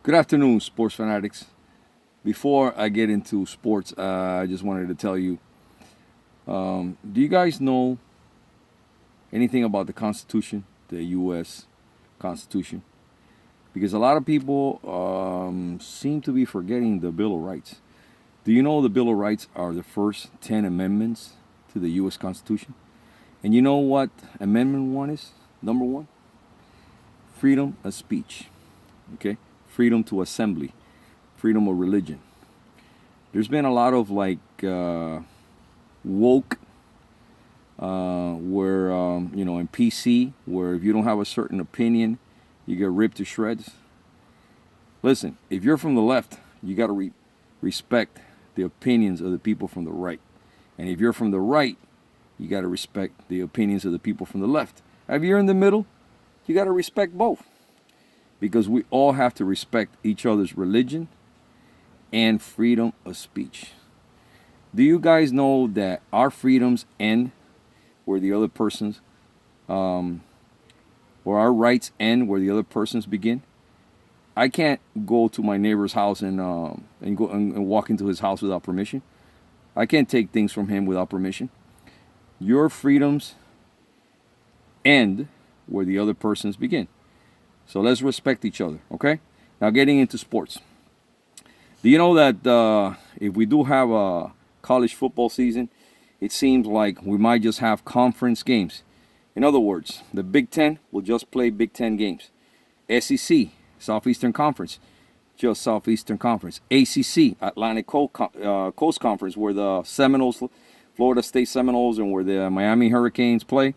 Good afternoon, sports fanatics. Before I get into sports, I just wanted to tell you, do you guys know anything about the Constitution, the U.S. Constitution? Because a lot of people seem to be forgetting the Bill of Rights. Do you know the Bill of Rights are the first 10 amendments to the U.S. Constitution? And you know what Amendment 1 is? Number 1? Freedom of speech. Okay? Freedom to assembly, freedom of religion. There's been a lot of woke, where in PC, where if you don't have a certain opinion, you get ripped to shreds. Listen, if you're from the left, you got to respect the opinions of the people from the right, and if you're from the right, you got to respect the opinions of the people from the left. If you're in the middle, you got to respect both. Because we all have to respect each other's religion and freedom of speech. Do you guys know that our freedoms end where the other person's, or our rights end where the other person's begin? I can't go to my neighbor's house and walk into his house without permission. I can't take things from him without permission. Your freedoms end where the other person's begin. So let's respect each other, okay? Now getting into sports. Do you know that if we do have a college football season, it seems like we might just have conference games. In other words, the Big Ten will just play Big Ten games. SEC, Southeastern Conference, just Southeastern Conference. ACC, Atlantic Coast Conference, where the Seminoles, Florida State Seminoles, and where the Miami Hurricanes play,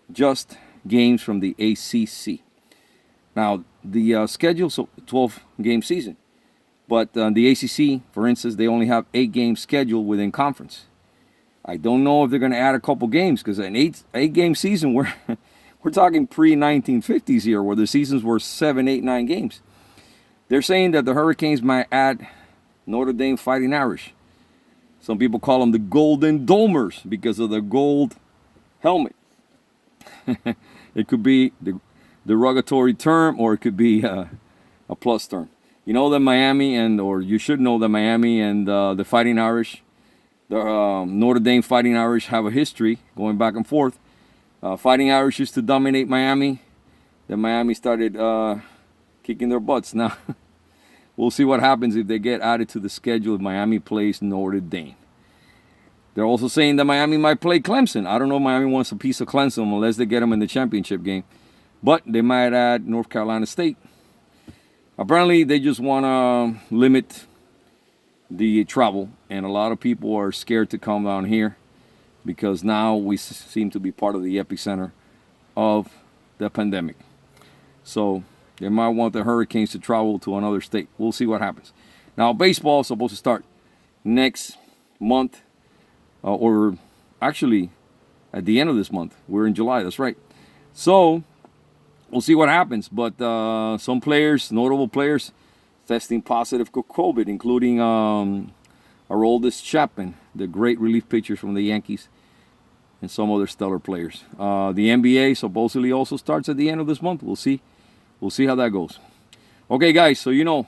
just games from the ACC. Now, the schedule's a 12-game season. But the ACC, for instance, they only have 8 games scheduled within conference. I don't know if they're going to add a couple games, because an 8-game season, we're talking pre-1950s here, where the seasons were 7, 8, 9 games. They're saying that the Hurricanes might add Notre Dame Fighting Irish. Some people call them the Golden Domers because of the gold helmet. It could be the derogatory term, or it could be a plus term. You know that Miami or you should know that Miami and the Fighting Irish, the Notre Dame Fighting Irish, have a history going back and forth. Fighting Irish used to dominate Miami. Then Miami started kicking their butts. Now, we'll see what happens if they get added to the schedule if Miami plays Notre Dame. They're also saying that Miami might play Clemson. I don't know if Miami wants a piece of Clemson unless they get them in the championship game. But they might add North Carolina State. Apparently, they just want to limit the travel. And a lot of people are scared to come down here because now we seem to be part of the epicenter of the pandemic. So they might want the Hurricanes to travel to another state. We'll see what happens. Now, baseball is supposed to start next month. Or actually, at the end of this month. We're in July, that's right. So we'll see what happens, but some players, notable players, testing positive for COVID, including Aroldis Chapman, the great relief pitcher from the Yankees, and some other stellar players. The NBA supposedly also starts at the end of this month. We'll see. We'll see how that goes. Okay, guys, so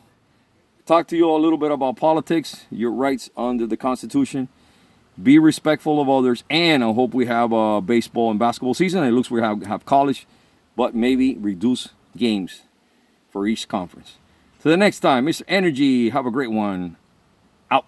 talk to you a little bit about politics, your rights under the Constitution. Be respectful of others, and I hope we have a baseball and basketball season. It looks we have college, but maybe reduce games for each conference. Till the next time, Mr. Energy, have a great one. Out.